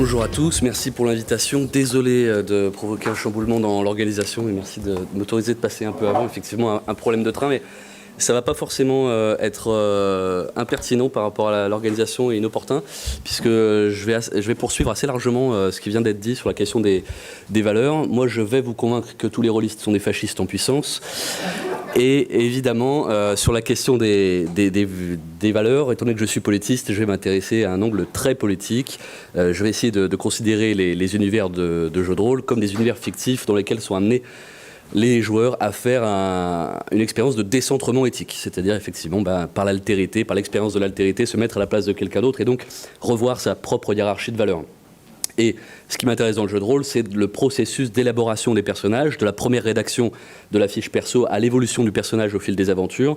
Bonjour à tous, merci pour l'invitation. Désolé de provoquer un chamboulement dans l'organisation et merci de m'autoriser de passer un peu avant. Effectivement, un problème de train, mais ça ne va pas forcément être impertinent par rapport à l'organisation et inopportun, puisque je vais poursuivre assez largement ce qui vient d'être dit sur la question des valeurs. Moi, je vais vous convaincre que tous les rôlistes sont des fascistes en puissance. Et évidemment, sur la question des valeurs, étant donné que je suis politiste, je vais m'intéresser à un angle très politique. Je vais essayer de considérer les univers de jeux de rôle comme des univers fictifs dans lesquels sont amenés les joueurs à faire une expérience de décentrement éthique, c'est-à-dire effectivement par l'altérité, par l'expérience de l'altérité, se mettre à la place de quelqu'un d'autre et donc revoir sa propre hiérarchie de valeurs. Et ce qui m'intéresse dans le jeu de rôle, c'est le processus d'élaboration des personnages, de la première rédaction de la fiche perso à l'évolution du personnage au fil des aventures,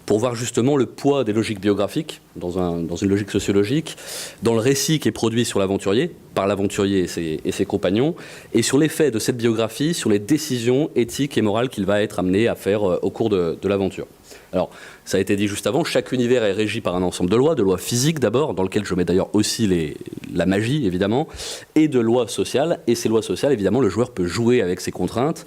pour voir justement le poids des logiques biographiques, dans une logique sociologique, dans le récit qui est produit sur l'aventurier, par l'aventurier et ses compagnons, et sur l'effet de cette biographie, sur les décisions éthiques et morales qu'il va être amené à faire au cours de l'aventure. Alors, ça a été dit juste avant, chaque univers est régi par un ensemble de lois physiques d'abord, dans lesquelles je mets d'ailleurs aussi la magie, évidemment, et de lois sociales. Et ces lois sociales, évidemment, le joueur peut jouer avec ces contraintes.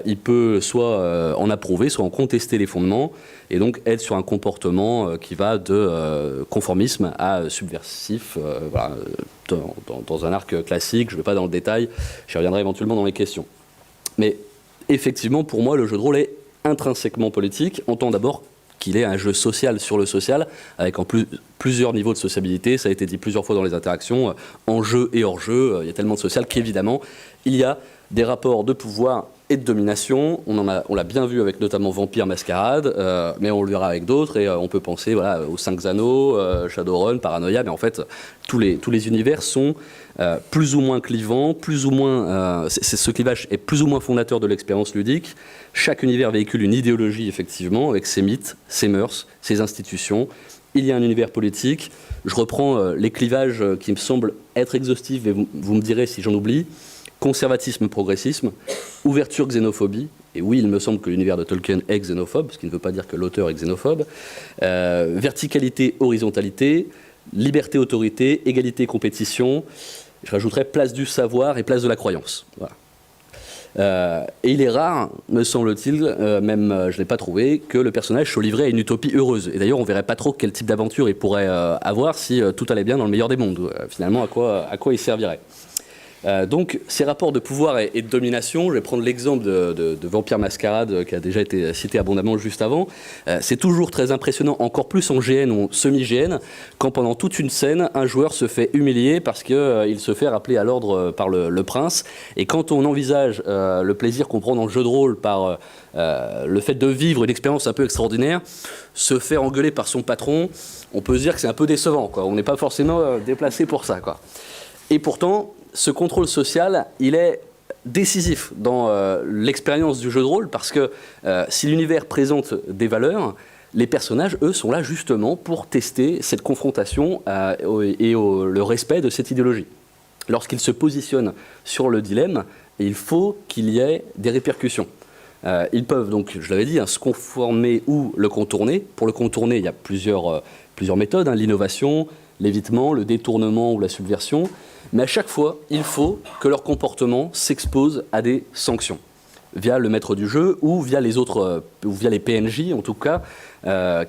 Il peut soit en approuver, soit en contester les fondements, et donc être sur un comportement qui va de conformisme à subversif, voilà, dans un arc classique. Je ne vais pas dans le détail, j'y reviendrai éventuellement dans les questions. Mais effectivement, pour moi, le jeu de rôle est intrinsèquement politique, en tant d'abord qu'il est un jeu social sur le social, avec en plus plusieurs niveaux de sociabilité, ça a été dit plusieurs fois dans les interactions, en jeu et hors jeu, il y a tellement de social qu'évidemment, il y a des rapports de pouvoir et de domination, on l'a bien vu avec notamment Vampire Masquerade, mais on le verra avec d'autres, et on peut penser voilà, aux 5 Anneaux, Shadowrun, Paranoia, mais en fait, tous les univers sont plus ou moins clivants, plus ou moins, ce clivage est plus ou moins fondateur de l'expérience ludique. Chaque univers véhicule une idéologie, effectivement, avec ses mythes, ses mœurs, ses institutions. Il y a un univers politique. Je reprends les clivages qui me semblent être exhaustifs, et vous me direz si j'en oublie. Conservatisme, progressisme, ouverture, xénophobie. Et oui, il me semble que l'univers de Tolkien est xénophobe, ce qui ne veut pas dire que l'auteur est xénophobe. Verticalité, horizontalité, liberté, autorité, égalité, compétition. Je rajouterais place du savoir et place de la croyance. Voilà. Et il est rare, me semble-t-il, même je ne l'ai pas trouvé, que le personnage soit livré à une utopie heureuse. Et d'ailleurs, on ne verrait pas trop quel type d'aventure il pourrait avoir si tout allait bien dans le meilleur des mondes. Finalement, à quoi il servirait. Donc, ces rapports de pouvoir et de domination, je vais prendre l'exemple de Vampire Masquerade, qui a déjà été cité abondamment juste avant. C'est toujours très impressionnant, encore plus en GN ou semi-GN, quand pendant toute une scène, un joueur se fait humilier parce qu'il se fait rappeler à l'ordre par le prince. Et quand on envisage le plaisir qu'on prend dans le jeu de rôle par le fait de vivre une expérience un peu extraordinaire, se faire engueuler par son patron, on peut se dire que c'est un peu décevant, quoi. On n'est pas forcément déplacé pour ça, quoi. Et pourtant, ce contrôle social, il est décisif dans l'expérience du jeu de rôle parce que si l'univers présente des valeurs, les personnages, eux, sont là justement pour tester cette confrontation et le respect de cette idéologie. Lorsqu'ils se positionnent sur le dilemme, il faut qu'il y ait des répercussions. Ils peuvent donc, je l'avais dit, se conformer ou le contourner. Pour le contourner, il y a plusieurs méthodes, l'innovation, l'évitement, le détournement ou la subversion. Mais à chaque fois, il faut que leur comportement s'expose à des sanctions, via le maître du jeu ou via les autres, ou via les PNJ en tout cas,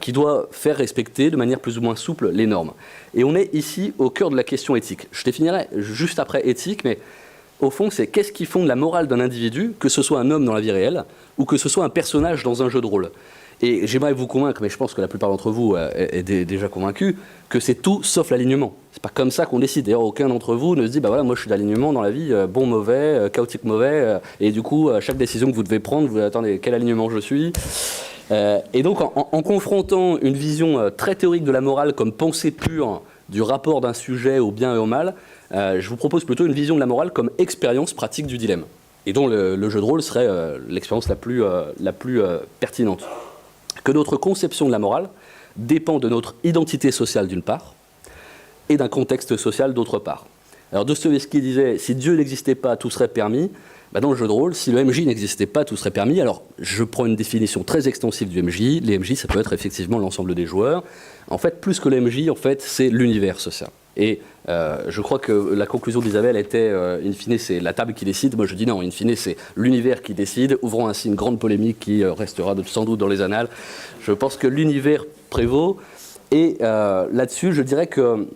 qui doit faire respecter de manière plus ou moins souple les normes. Et on est ici au cœur de la question éthique. Je définirai juste après éthique, mais au fond, c'est qu'est-ce qui fonde la morale d'un individu, que ce soit un homme dans la vie réelle ou que ce soit un personnage dans un jeu de rôle. Et j'aimerais vous convaincre, mais je pense que la plupart d'entre vous est déjà convaincu, que c'est tout sauf l'alignement. C'est pas comme ça qu'on décide. D'ailleurs, aucun d'entre vous ne se dit, bah voilà, moi je suis d'alignement dans la vie, bon, mauvais, chaotique, mauvais, et du coup, chaque décision que vous devez prendre, vous attendez, quel alignement je suis ? Et donc, en confrontant une vision très théorique de la morale comme pensée pure du rapport d'un sujet au bien et au mal, je vous propose plutôt une vision de la morale comme expérience pratique du dilemme, et dont le jeu de rôle serait l'expérience la plus pertinente. Que notre conception de la morale dépend de notre identité sociale d'une part et d'un contexte social d'autre part. Alors Dostoïevski disait « si Dieu n'existait pas, tout serait permis ». Dans le jeu de rôle, si le MJ n'existait pas, tout serait permis. Alors je prends une définition très extensive du MJ. Les MJ, ça peut être effectivement l'ensemble des joueurs. En fait, plus que le MJ, en fait, c'est l'univers social. Et je crois que la conclusion d'Isabelle était, in fine, c'est la table qui décide. Moi, je dis non, in fine, c'est l'univers qui décide, ouvrant ainsi une grande polémique qui restera sans doute dans les annales. Je pense que l'univers prévaut. Et là-dessus, je dirais que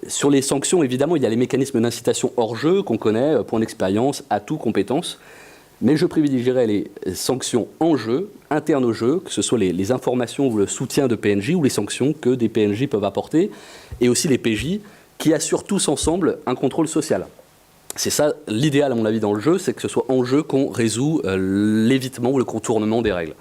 sur les sanctions, évidemment, il y a les mécanismes d'incitation hors jeu qu'on connaît, point d'expérience, atout, compétences. Mais je privilégierais les sanctions en jeu, internes au jeu, que ce soit les informations ou le soutien de PNJ ou les sanctions que des PNJ peuvent apporter, et aussi les PJ qui assurent tous ensemble un contrôle social. C'est ça l'idéal, à mon avis, dans le jeu, c'est que ce soit en jeu qu'on résout l'évitement ou le contournement des règles.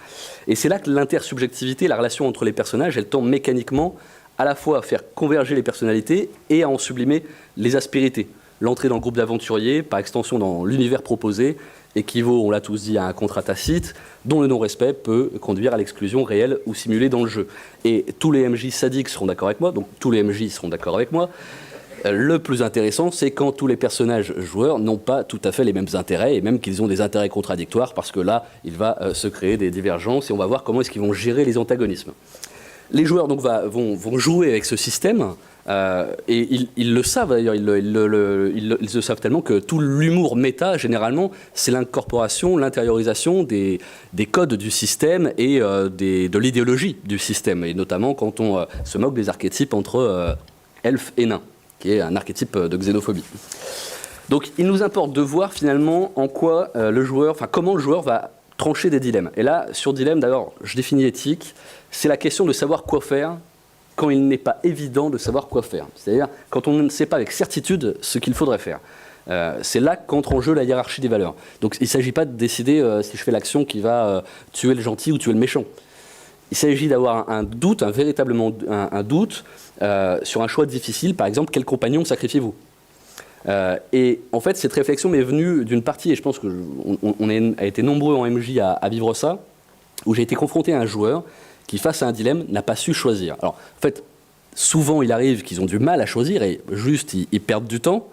Et c'est là que l'intersubjectivité, la relation entre les personnages, elle tend mécaniquement à la fois à faire converger les personnalités et à en sublimer les aspérités. L'entrée dans le groupe d'aventuriers, par extension dans l'univers proposé, équivaut, on l'a tous dit, à un contrat tacite, dont le non-respect peut conduire à l'exclusion réelle ou simulée dans le jeu. Et tous les MJ sadiques seront d'accord avec moi, donc tous les MJ seront d'accord avec moi. Le plus intéressant, c'est quand tous les personnages joueurs n'ont pas tout à fait les mêmes intérêts, et même qu'ils ont des intérêts contradictoires, parce que là, il va se créer des divergences, et on va voir comment est-ce qu'ils vont gérer les antagonismes. Les joueurs donc, vont jouer avec ce système, et ils le savent d'ailleurs, ils le savent tellement que tout l'humour méta, généralement, c'est l'incorporation, l'intériorisation des codes du système et de l'idéologie du système, et notamment quand on se moque des archétypes entre elfes et nains, qui est un archétype de xénophobie. Donc il nous importe de voir finalement en quoi comment le joueur va trancher des dilemmes. Et là, sur dilemme, d'abord, je définis éthique, c'est la question de savoir quoi faire quand il n'est pas évident de savoir quoi faire. C'est-à-dire quand on ne sait pas avec certitude ce qu'il faudrait faire. C'est là qu'entre en jeu la hiérarchie des valeurs. Donc il ne s'agit pas de décider si je fais l'action qui va tuer le gentil ou tuer le méchant. Il s'agit d'avoir un doute, véritablement un doute sur un choix difficile. Par exemple, quel compagnon sacrifiez-vous ? Et en fait, cette réflexion m'est venue d'une partie, et je pense qu'on a été nombreux en MJ à vivre ça, où j'ai été confronté à un joueur qui, face à un dilemme, n'a pas su choisir. Alors, en fait, souvent, il arrive qu'ils ont du mal à choisir et juste, ils perdent du temps.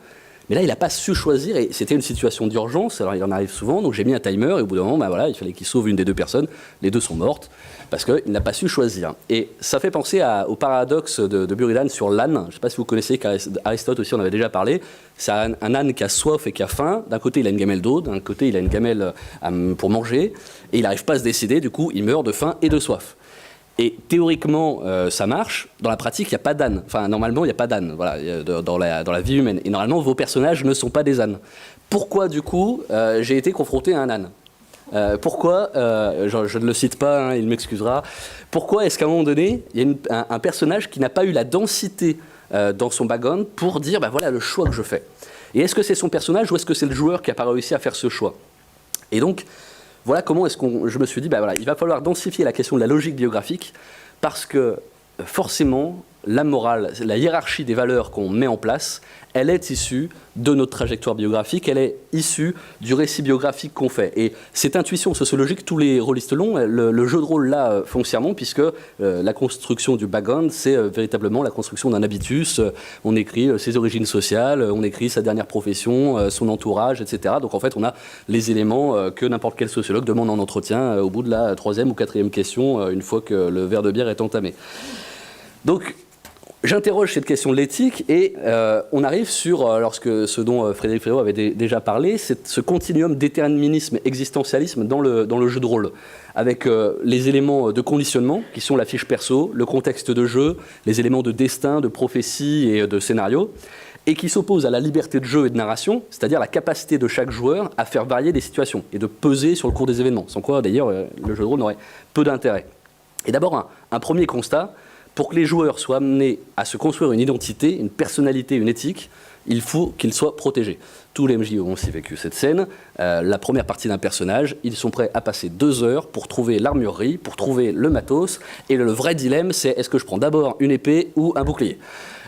Mais là, il n'a pas su choisir et c'était une situation d'urgence. Alors, il en arrive souvent, donc j'ai mis un timer et au bout d'un moment, il fallait qu'il sauve une des deux personnes. Les deux sont mortes parce qu'il n'a pas su choisir. Et ça fait penser au paradoxe de Buridan sur l'âne. Je ne sais pas si vous connaissez, Aristote aussi en avait déjà parlé. C'est un âne qui a soif et qui a faim. D'un côté, il a une gamelle d'eau, d'un côté, il a une gamelle pour manger. Et il n'arrive pas à se décider, du coup, il meurt de faim et de soif. Et théoriquement, ça marche. Dans la pratique, il n'y a pas d'âne. Enfin, normalement, il n'y a pas d'âne dans la vie humaine. Et normalement, vos personnages ne sont pas des ânes. Pourquoi, du coup, j'ai été confronté à un âne ? Pourquoi, je ne le cite pas, il m'excusera, pourquoi est-ce qu'à un moment donné, il y a un personnage qui n'a pas eu la densité dans son background pour dire, voilà le choix que je fais. Et est-ce que c'est son personnage ou est-ce que c'est le joueur qui n'a pas réussi à faire ce choix ? Et donc, voilà comment je me suis dit, il va falloir densifier la question de la logique biographique parce que forcément, la morale, la hiérarchie des valeurs qu'on met en place, elle est issue de notre trajectoire biographique, elle est issue du récit biographique qu'on fait. Et cette intuition sociologique, tous les rôlistes l'ont, le jeu de rôle là foncièrement, puisque la construction du background, c'est véritablement la construction d'un habitus. On écrit ses origines sociales, on écrit sa dernière profession, son entourage, etc. Donc en fait, on a les éléments que n'importe quel sociologue demande en entretien au bout de la 3e ou 4e question, une fois que le verre de bière est entamé. Donc, j'interroge cette question de l'éthique et on arrive sur ce dont Frédéric Frérot avait déjà parlé, c'est ce continuum déterminisme-existentialisme dans le jeu de rôle, avec les éléments de conditionnement qui sont la fiche perso, le contexte de jeu, les éléments de destin, de prophétie et de scénario, et qui s'opposent à la liberté de jeu et de narration, c'est-à-dire la capacité de chaque joueur à faire varier des situations et de peser sur le cours des événements, sans quoi d'ailleurs le jeu de rôle n'aurait peu d'intérêt. Et d'abord, un premier constat. Pour que les joueurs soient amenés à se construire une identité, une personnalité, une éthique, il faut qu'ils soient protégés. Tous les MJ ont aussi vécu cette scène. La première partie d'un personnage, ils sont prêts à passer 2 heures pour trouver l'armurerie, pour trouver le matos. Et le vrai dilemme, c'est est-ce que je prends d'abord une épée ou un bouclier ?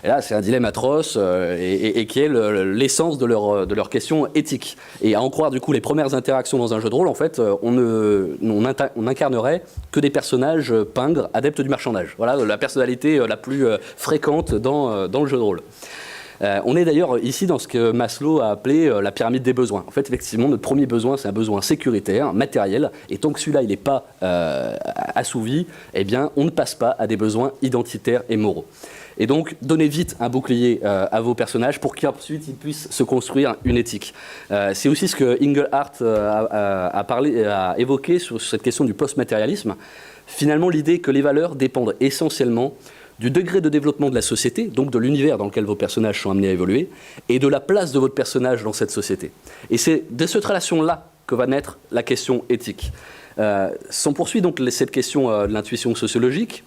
Et là, c'est un dilemme atroce et qui est l'essence de leur question éthique. Et à en croire, du coup, les premières interactions dans un jeu de rôle, en fait, on incarnerait que des personnages pingres, adeptes du marchandage. Voilà la personnalité la plus fréquente dans le jeu de rôle. On est d'ailleurs ici dans ce que Maslow a appelé la pyramide des besoins. En fait, effectivement, notre premier besoin, c'est un besoin sécuritaire, matériel, et tant que celui-là, il n'est pas assouvi, eh bien, on ne passe pas à des besoins identitaires et moraux. Et donc, donnez vite un bouclier à vos personnages pour qu'ensuite ils puissent se construire une éthique. C'est aussi ce que Engelhardt a évoqué sur cette question du post-matérialisme. Finalement, l'idée que les valeurs dépendent essentiellement du degré de développement de la société, donc de l'univers dans lequel vos personnages sont amenés à évoluer, et de la place de votre personnage dans cette société. Et c'est de cette relation-là que va naître la question éthique. S'en poursuit donc cette question de l'intuition sociologique,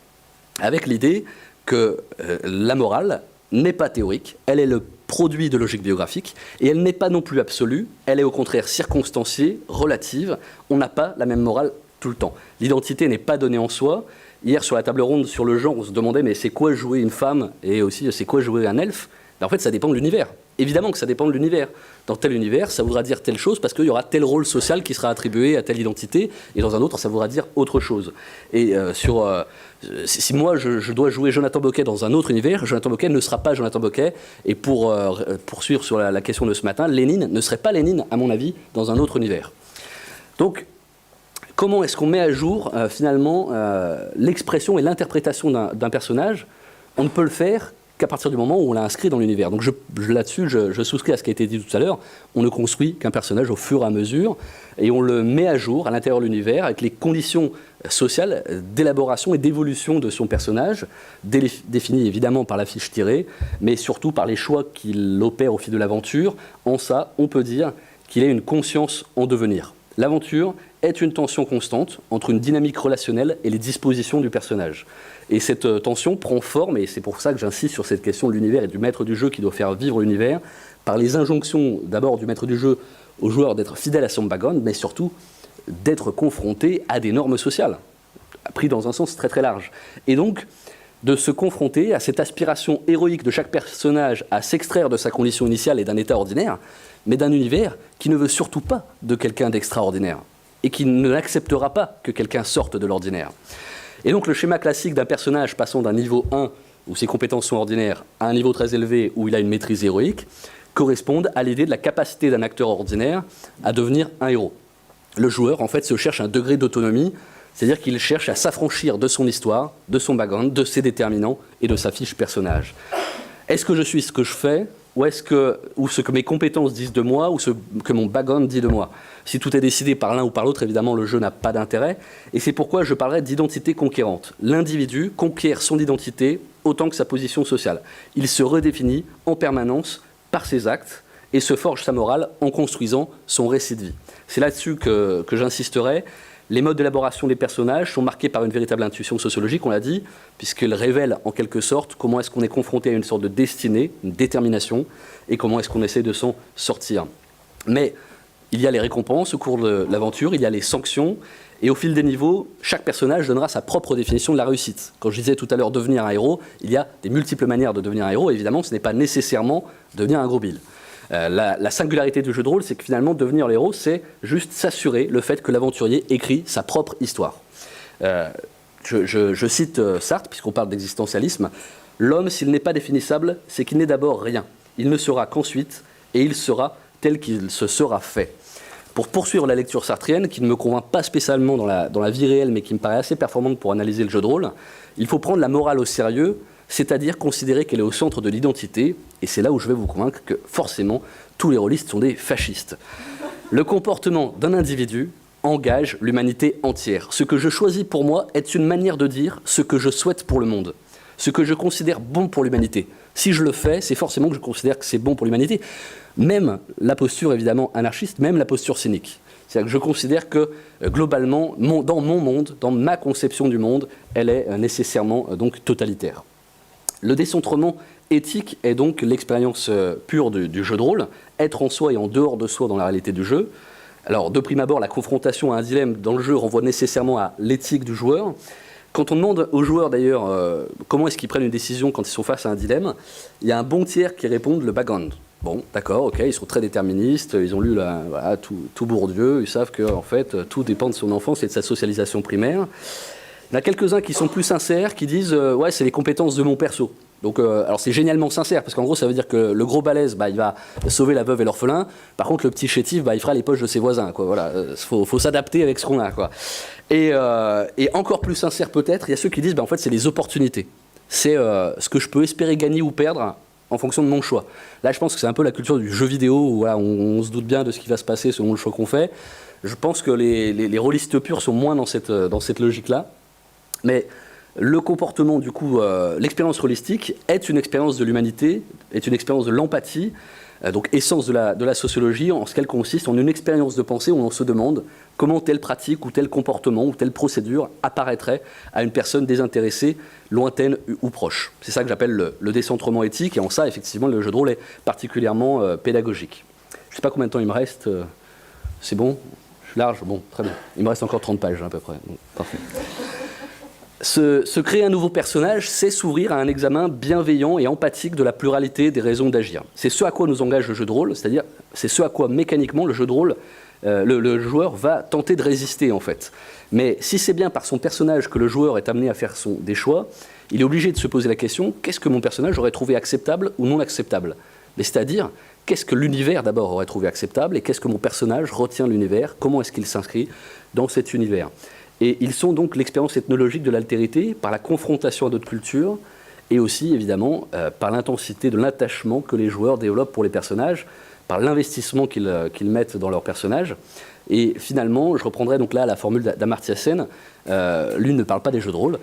avec l'idée que la morale n'est pas théorique, elle est le produit de logique biographique, et elle n'est pas non plus absolue, elle est au contraire circonstanciée, relative, on n'a pas la même morale tout le temps. L'identité n'est pas donnée en soi. Hier, sur la table ronde sur le genre, on se demandait mais c'est quoi jouer une femme et aussi c'est quoi jouer un elfe? En fait, ça dépend de l'univers. Évidemment que ça dépend de l'univers. Dans tel univers, ça voudra dire telle chose parce qu'il y aura tel rôle social qui sera attribué à telle identité, et dans un autre, ça voudra dire autre chose. Et si moi, je dois jouer Jonathan Boquet dans un autre univers, Jonathan Boquet ne sera pas Jonathan Boquet. Et pour poursuivre sur la question de ce matin, Lénine ne serait pas Lénine, à mon avis, dans un autre univers. Donc, comment est-ce qu'on met à jour, finalement, l'expression et l'interprétation d'un personnage? On ne peut le faire qu'à partir du moment où on l'a inscrit dans l'univers. Donc là-dessus, je souscris à ce qui a été dit tout à l'heure. On ne construit qu'un personnage au fur et à mesure, et on le met à jour à l'intérieur de l'univers avec les conditions sociales d'élaboration et d'évolution de son personnage, définies évidemment par la fiche tirée, mais surtout par les choix qu'il opère au fil de l'aventure. En ça, on peut dire qu'il est une conscience en devenir. L'aventure est une tension constante entre une dynamique relationnelle et les dispositions du personnage. Et cette tension prend forme, et c'est pour ça que j'insiste sur cette question de l'univers et du maître du jeu qui doit faire vivre l'univers, par les injonctions d'abord du maître du jeu au joueur d'être fidèle à son background, mais surtout d'être confronté à des normes sociales, pris dans un sens très très large. Et donc, de se confronter à cette aspiration héroïque de chaque personnage à s'extraire de sa condition initiale et d'un état ordinaire, mais d'un univers qui ne veut surtout pas de quelqu'un d'extraordinaire, et qui n'acceptera pas que quelqu'un sorte de l'ordinaire. Et donc le schéma classique d'un personnage passant d'un niveau 1, où ses compétences sont ordinaires, à un niveau très élevé, où il a une maîtrise héroïque, correspondent à l'idée de la capacité d'un acteur ordinaire à devenir un héros. Le joueur, en fait, se cherche un degré d'autonomie, c'est-à-dire qu'il cherche à s'affranchir de son histoire, de son background, de ses déterminants et de sa fiche personnage. Est-ce que je suis ce que je fais ? Ou ce que mes compétences disent de moi, ou ce que mon background dit de moi? Si tout est décidé par l'un ou par l'autre, évidemment, le jeu n'a pas d'intérêt. Et c'est pourquoi je parlerai d'identité conquérante. L'individu conquiert son identité autant que sa position sociale. Il se redéfinit en permanence par ses actes et se forge sa morale en construisant son récit de vie. C'est là-dessus que j'insisterai. Les modes d'élaboration des personnages sont marqués par une véritable intuition sociologique, on l'a dit, puisqu'ils révèlent en quelque sorte comment est-ce qu'on est confronté à une sorte de destinée, une détermination, et comment est-ce qu'on essaie de s'en sortir. Mais il y a les récompenses au cours de l'aventure, il y a les sanctions, et au fil des niveaux, chaque personnage donnera sa propre définition de la réussite. Quand je disais tout à l'heure devenir un héros, il y a des multiples manières de devenir un héros, et évidemment ce n'est pas nécessairement devenir un gros bill. La singularité du jeu de rôle, c'est que finalement, devenir l'héros, c'est juste s'assurer le fait que l'aventurier écrit sa propre histoire. Je cite Sartre, puisqu'on parle d'existentialisme. « L'homme, s'il n'est pas définissable, c'est qu'il n'est d'abord rien. Il ne sera qu'ensuite, et il sera tel qu'il se sera fait. » Pour poursuivre la lecture sartrienne, qui ne me convainc pas spécialement dans la vie réelle, mais qui me paraît assez performante pour analyser le jeu de rôle, il faut prendre la morale au sérieux, c'est-à-dire considérer qu'elle est au centre de l'identité, et c'est là où je vais vous convaincre que forcément tous les rôlistes sont des fascistes. Le comportement d'un individu engage l'humanité entière. Ce que je choisis pour moi est une manière de dire ce que je souhaite pour le monde, ce que je considère bon pour l'humanité. Si je le fais, c'est forcément que je considère que c'est bon pour l'humanité. Même la posture évidemment anarchiste, même la posture cynique. C'est-à-dire que je considère que globalement, dans mon monde, dans ma conception du monde, elle est nécessairement donc totalitaire. Le décentrement éthique est donc l'expérience pure du jeu de rôle, être en soi et en dehors de soi dans la réalité du jeu. Alors, de prime abord, la confrontation à un dilemme dans le jeu renvoie nécessairement à l'éthique du joueur. Quand on demande aux joueurs, d'ailleurs, comment est-ce qu'ils prennent une décision quand ils sont face à un dilemme, il y a un bon tiers qui répondent le background. Bon, d'accord, ok, ils sont très déterministes, ils ont lu tout Bourdieu, ils savent que en fait, tout dépend de son enfance et de sa socialisation primaire. Il y en a quelques-uns qui sont plus sincères, qui disent ouais, c'est les compétences de mon perso. Donc, alors c'est génialement sincère, parce qu'en gros, ça veut dire que le gros balèze, il va sauver la veuve et l'orphelin. Par contre, le petit chétif, il fera les poches de ses voisins. Quoi. Voilà, faut s'adapter avec ce qu'on a. Quoi. Et encore plus sincère peut-être, il y a ceux qui disent en fait, c'est les opportunités. c'est ce que je peux espérer gagner ou perdre en fonction de mon choix. Là, je pense que c'est un peu la culture du jeu vidéo, où voilà, on se doute bien de ce qui va se passer selon le choix qu'on fait. Je pense que les rôlistes purs sont moins dans cette logique-là. Mais le comportement, du coup, l'expérience holistique est une expérience de l'humanité, est une expérience de l'empathie, donc essence de la sociologie, en ce qu'elle consiste en une expérience de pensée où on se demande comment telle pratique ou tel comportement ou telle procédure apparaîtrait à une personne désintéressée, lointaine ou proche. C'est ça que j'appelle le décentrement éthique, et en ça, effectivement, le jeu de rôle est particulièrement pédagogique. Je ne sais pas combien de temps il me reste. C'est bon? Je suis large? Bon, très bien. Il me reste encore 30 pages à peu près. Donc, parfait. Se créer un nouveau personnage, c'est s'ouvrir à un examen bienveillant et empathique de la pluralité des raisons d'agir. C'est ce à quoi nous engage le jeu de rôle, c'est-à-dire c'est ce à quoi mécaniquement le jeu de rôle, le joueur va tenter de résister en fait. Mais si c'est bien par son personnage que le joueur est amené à faire des choix, il est obligé de se poser la question, qu'est-ce que mon personnage aurait trouvé acceptable ou non acceptable? Mais c'est-à-dire, qu'est-ce que l'univers d'abord aurait trouvé acceptable et qu'est-ce que mon personnage retient de l'univers? Comment est-ce qu'il s'inscrit dans cet univers? Et ils sont donc l'expérience ethnologique de l'altérité par la confrontation à d'autres cultures et aussi, évidemment, par l'intensité de l'attachement que les joueurs développent pour les personnages, par l'investissement qu'ils mettent dans leurs personnages. Et finalement, je reprendrai donc là la formule d'Amartya Sen. Lui ne parle pas des jeux de rôle,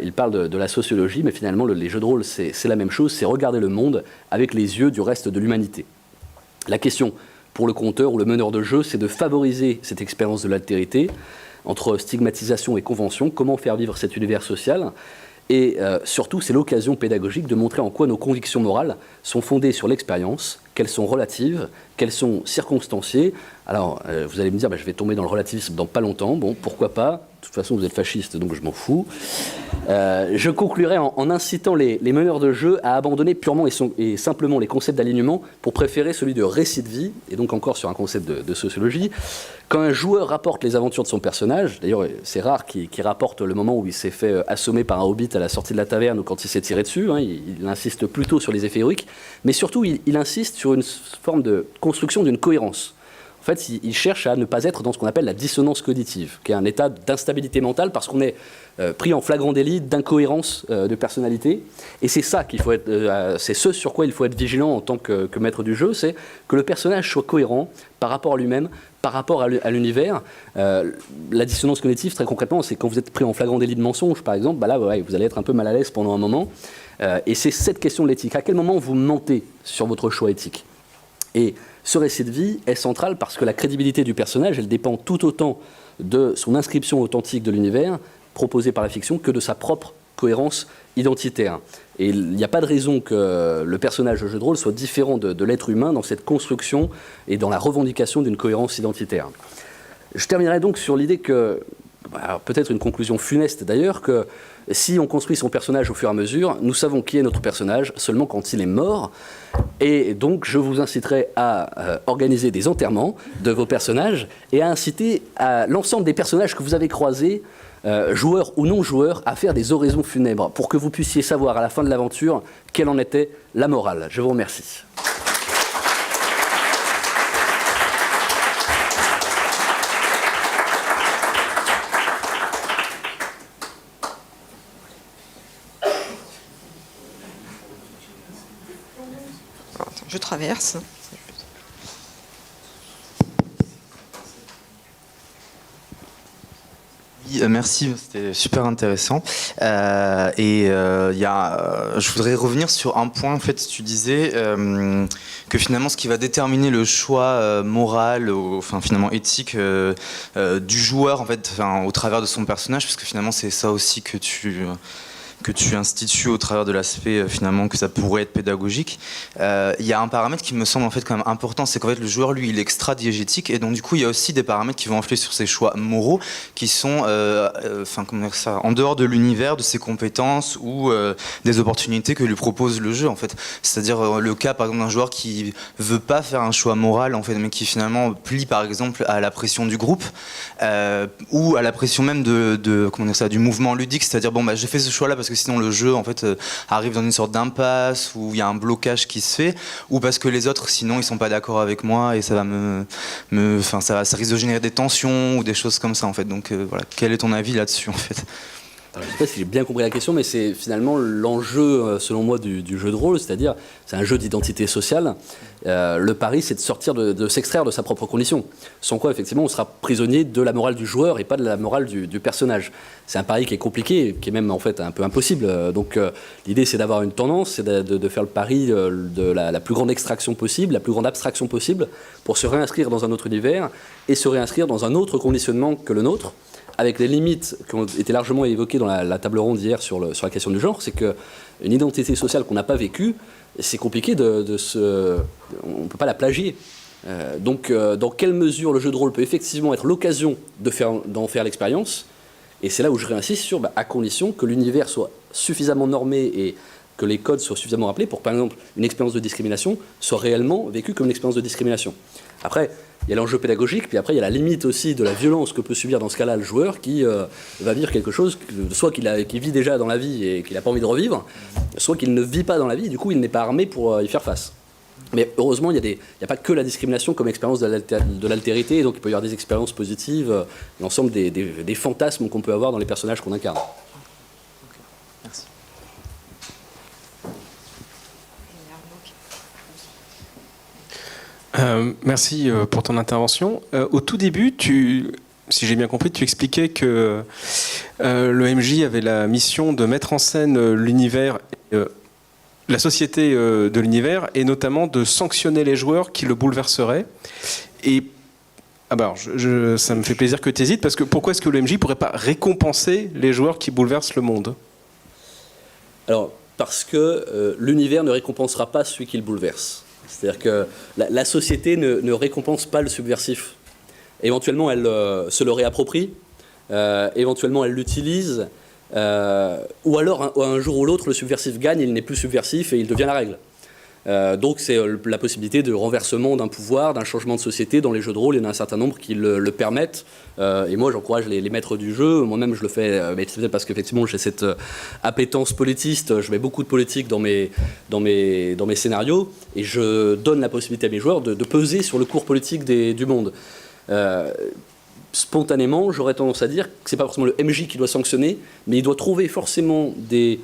il parle de la sociologie, mais finalement, les jeux de rôle, c'est la même chose, c'est regarder le monde avec les yeux du reste de l'humanité. La question pour le conteur ou le meneur de jeu, c'est de favoriser cette expérience de l'altérité, entre stigmatisation et convention, comment faire vivre cet univers social. Et surtout, c'est l'occasion pédagogique de montrer en quoi nos convictions morales sont fondées sur l'expérience, qu'elles sont relatives, qu'elles sont circonstanciées. Alors, vous allez me dire, je vais tomber dans le relativisme dans pas longtemps. Bon, pourquoi pas? De toute façon, vous êtes fasciste, donc je m'en fous. Je conclurai en incitant les meneurs de jeu à abandonner purement et simplement les concepts d'alignement pour préférer celui de récit de vie, et donc encore sur un concept de sociologie. Quand un joueur rapporte les aventures de son personnage, d'ailleurs c'est rare qu'il rapporte le moment où il s'est fait assommer par un hobbit à la sortie de la taverne ou quand il s'est tiré dessus, hein, il insiste plutôt sur les effets héroïques, mais surtout il insiste sur une forme de construction d'une cohérence. En fait, il cherche à ne pas être dans ce qu'on appelle la dissonance cognitive, qui est un état d'instabilité mentale parce qu'on est pris en flagrant délit d'incohérence de personnalité. Et c'est ça qu'il faut être, c'est ce sur quoi il faut être vigilant en tant que maître du jeu, c'est que le personnage soit cohérent par rapport à lui-même, par rapport à l'univers. La dissonance cognitive, très concrètement, c'est quand vous êtes pris en flagrant délit de mensonge, par exemple, là, ouais, vous allez être un peu mal à l'aise pendant un moment. Et c'est cette question de l'éthique. À quel moment vous mentez sur votre choix éthique? Et ce récit de vie est central parce que la crédibilité du personnage, elle dépend tout autant de son inscription authentique de l'univers proposé par la fiction que de sa propre cohérence identitaire. Et il n'y a pas de raison que le personnage de jeu de rôle soit différent de l'être humain dans cette construction et dans la revendication d'une cohérence identitaire. Je terminerai donc sur l'idée que, peut-être une conclusion funeste d'ailleurs, que si on construit son personnage au fur et à mesure, nous savons qui est notre personnage seulement quand il est mort. Et donc, je vous inciterai à organiser des enterrements de vos personnages et à inciter à l'ensemble des personnages que vous avez croisés, joueurs ou non joueurs, à faire des oraisons funèbres pour que vous puissiez savoir à la fin de l'aventure quelle en était la morale. Je vous remercie. Je traverse. Merci, c'était super intéressant. Je voudrais revenir sur un point. En fait, tu disais que finalement, ce qui va déterminer le choix moral, finalement éthique du joueur, en fait, au travers de son personnage, parce que finalement, c'est ça aussi que tu institues au travers de l'aspect finalement que ça pourrait être pédagogique. Il y a un paramètre qui me semble en fait quand même important, c'est qu'en fait le joueur lui il est extra-diégétique et donc du coup il y a aussi des paramètres qui vont influer sur ses choix moraux qui sont comment dire ça, en dehors de l'univers, de ses compétences ou des opportunités que lui propose le jeu en fait. C'est-à-dire le cas par exemple d'un joueur qui veut pas faire un choix moral en fait, mais qui finalement plie par exemple à la pression du groupe ou à la pression même comment dire ça, du mouvement ludique, c'est-à-dire j'ai fait ce choix-là parce que sinon le jeu en fait arrive dans une sorte d'impasse où il y a un blocage qui se fait, ou parce que les autres sinon ils sont pas d'accord avec moi et ça va ça risque de générer des tensions ou des choses comme ça en fait. Donc voilà, quel est ton avis là-dessus en fait? Alors, je ne sais pas si j'ai bien compris la question, mais c'est finalement l'enjeu, selon moi, du jeu de rôle, c'est-à-dire c'est un jeu d'identité sociale. Le pari, c'est de sortir, de s'extraire de sa propre condition. Sans quoi, effectivement, on sera prisonnier de la morale du joueur et pas de la morale du personnage. C'est un pari qui est compliqué, qui est même en fait un peu impossible. Donc l'idée, c'est d'avoir une tendance, c'est de faire le pari de la plus grande extraction possible, la plus grande abstraction possible, pour se réinscrire dans un autre univers et se réinscrire dans un autre conditionnement que le nôtre, avec les limites qui ont été largement évoquées dans la table ronde hier sur la question du genre. C'est qu'une identité sociale qu'on n'a pas vécue, c'est compliqué on ne peut pas la plagier. Donc, dans quelle mesure le jeu de rôle peut effectivement être l'occasion d'en faire l'expérience? Et c'est là où je réinsiste sur, à condition que l'univers soit suffisamment normé et que les codes soient suffisamment rappelés pour, par exemple, une expérience de discrimination soit réellement vécue comme une expérience de discrimination. Après, il y a l'enjeu pédagogique, puis après, il y a la limite aussi de la violence que peut subir dans ce cas-là le joueur qui va vivre quelque chose, soit qu'il vit déjà dans la vie et qu'il n'a pas envie de revivre, soit qu'il ne vit pas dans la vie et du coup, il n'est pas armé pour y faire face. Mais heureusement, il n'y a pas que la discrimination comme expérience de l'altérité, donc il peut y avoir des expériences positives, l'ensemble des fantasmes qu'on peut avoir dans les personnages qu'on incarne. Merci. Merci pour ton intervention. Au tout début, si j'ai bien compris, tu expliquais que le MJ avait la mission de mettre en scène l'univers, la société de l'univers, et notamment de sanctionner les joueurs qui le bouleverseraient. Et ça me fait plaisir que tu hésites, parce que pourquoi est-ce que le MJ ne pourrait pas récompenser les joueurs qui bouleversent le monde? Alors, parce que l'univers ne récompensera pas celui qui le bouleverse. C'est-à-dire que la société ne récompense pas le subversif. Éventuellement, elle se le réapproprie, éventuellement, elle l'utilise, ou alors, un jour ou l'autre, le subversif gagne, il n'est plus subversif et il devient la règle. Donc, c'est la possibilité de renversement d'un pouvoir, d'un changement de société dans les jeux de rôle. Il y en a un certain nombre qui le permettent. Et moi, j'encourage les maîtres du jeu. Moi-même, je le fais, mais c'est peut-être parce qu'effectivement, j'ai cette appétence politiste. Je mets beaucoup de politique dans mes scénarios. Et je donne la possibilité à mes joueurs de peser sur le cours politique du monde. Spontanément, j'aurais tendance à dire que ce n'est pas forcément le MJ qui doit sanctionner, mais il doit trouver forcément des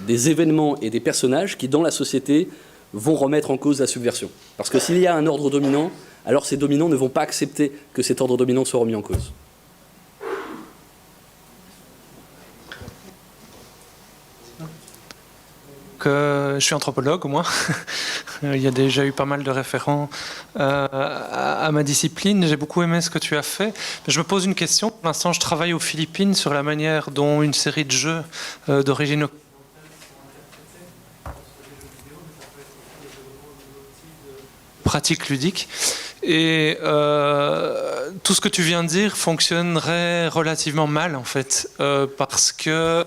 événements et des personnages qui, dans la société, vont remettre en cause la subversion. Parce que s'il y a un ordre dominant, alors ces dominants ne vont pas accepter que cet ordre dominant soit remis en cause. Je suis anthropologue, moi. Il y a déjà eu pas mal de référents à ma discipline. J'ai beaucoup aimé ce que tu as fait. Je me pose une question. Pour l'instant, je travaille aux Philippines sur la manière dont une série de jeux d'origine pratique ludique. Et tout ce que tu viens de dire fonctionnerait relativement mal, en fait, parce que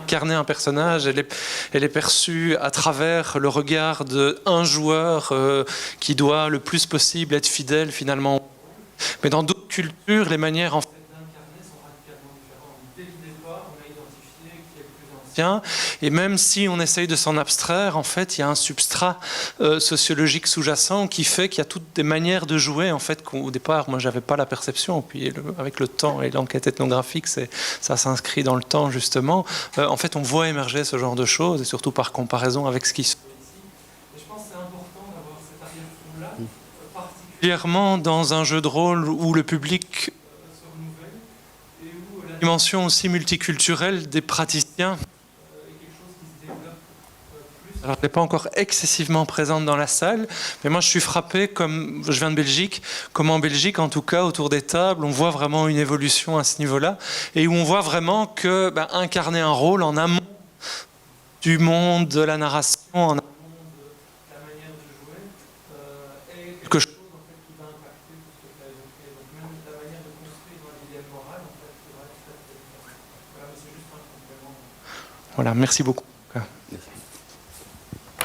incarner un personnage, elle est perçue à travers le regard d'un joueur qui doit le plus possible être fidèle finalement. Mais dans d'autres cultures, les manières en fait d'incarner sont radicalement différentes. Dès le départ, on a identifié qui est le plus ancien, et même si on essaye de s'en abstraire, en fait, il y a un substrat sociologique sous-jacent qui fait qu'il y a toutes des manières de jouer, en fait, qu'au départ, moi, j'avais pas la perception. Puis avec le temps et l'enquête ethnographique, ça s'inscrit dans le temps, justement. En fait, on voit émerger ce genre de choses, et surtout par comparaison avec ce qui se fait ici. Et je pense que c'est important d'avoir cet arrière-fond-là, particulièrement dans un jeu de rôle où le public se renouvelle, et où la dimension aussi multiculturelle des praticiens. Alors, elle n'est pas encore excessivement présente dans la salle, mais moi je suis frappé, comme je viens de Belgique, comme en Belgique en tout cas, autour des tables, on voit vraiment une évolution à ce niveau-là, et où on voit vraiment que incarner un rôle en amont du monde de la narration, en amont de la manière de jouer, est quelque chose en fait, qui va impacter tout ce que tu as évoqué. Donc même la manière de construire un dilemme moral, en fait, c'est vrai que voilà, mais c'est juste un complément. Voilà, merci beaucoup.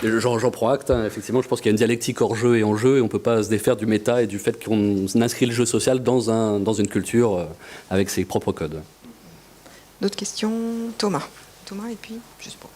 J'en prends acte, hein. Effectivement, je pense qu'il y a une dialectique hors jeu et en jeu, et on ne peut pas se défaire du méta et du fait qu'on inscrit le jeu social dans une culture avec ses propres codes. D'autres questions? Thomas, et puis, juste pour...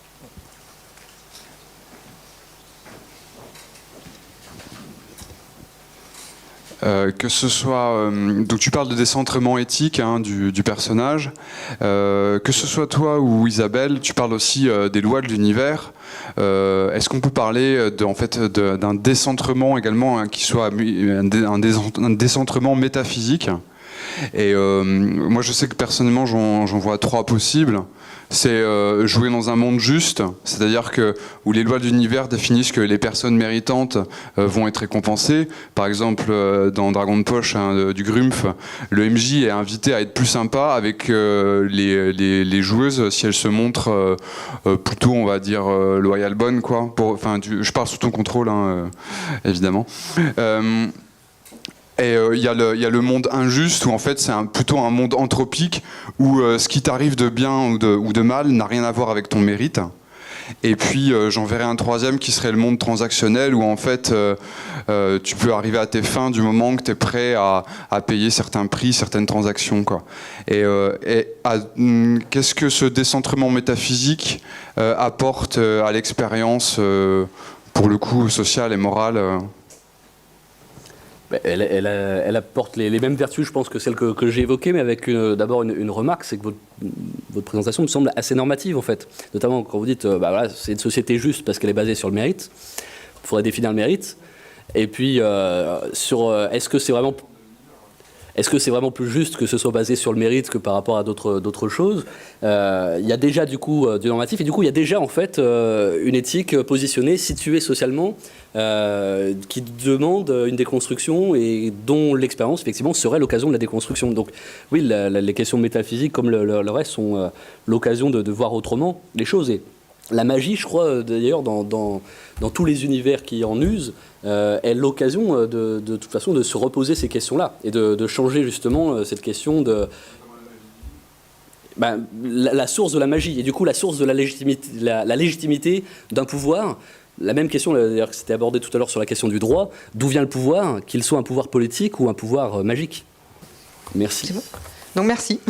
Que ce soit, donc tu parles de décentrement éthique hein, du personnage, que ce soit toi ou Isabelle, tu parles aussi des lois de l'univers. Est-ce qu'on peut parler d'un décentrement également hein, qui soit un décentrement métaphysique? Et moi je sais que personnellement j'en vois 3 possibles. C'est jouer dans un monde juste, c'est-à-dire que où les lois de l'univers définissent que les personnes méritantes vont être récompensées. Par exemple, dans Dragon de Poche hein, du Grumpf, le MJ est invité à être plus sympa avec les joueuses si elles se montrent plutôt, on va dire, loyales, bonnes, quoi. Je parle sous ton contrôle, hein, évidemment. Et il y a le monde injuste où en fait c'est plutôt un monde anthropique où ce qui t'arrive de bien ou de mal n'a rien à voir avec ton mérite. Et puis j'en verrai un 3e qui serait le monde transactionnel où en fait tu peux arriver à tes fins du moment que tu es prêt à payer certains prix, certaines transactions, quoi. Qu'est-ce que ce décentrement métaphysique apporte à l'expérience pour le coup sociale et morale Elle apporte les mêmes vertus, je pense, que celles que j'ai évoquées, mais avec d'abord une remarque, c'est que votre présentation me semble assez normative, en fait. Notamment quand vous dites, voilà, c'est une société juste parce qu'elle est basée sur le mérite. Il faudrait définir le mérite. Et puis, est-ce que c'est vraiment plus juste que ce soit basé sur le mérite que par rapport à d'autres choses? Il y a déjà du coup du normatif et du coup il y a déjà en fait une éthique positionnée, située socialement, qui demande une déconstruction et dont l'expérience effectivement serait l'occasion de la déconstruction. Donc oui, les questions métaphysiques comme le reste sont l'occasion de voir autrement les choses. Et la magie, je crois d'ailleurs dans tous les univers qui en usent, est l'occasion de toute façon de se reposer ces questions-là et de changer justement cette question de la source de la magie et du coup la source de la légitimité d'un pouvoir. La même question d'ailleurs que c'était abordé tout à l'heure sur la question du droit, d'où vient le pouvoir, qu'il soit un pouvoir politique ou un pouvoir magique. Merci. C'est bon. Donc merci.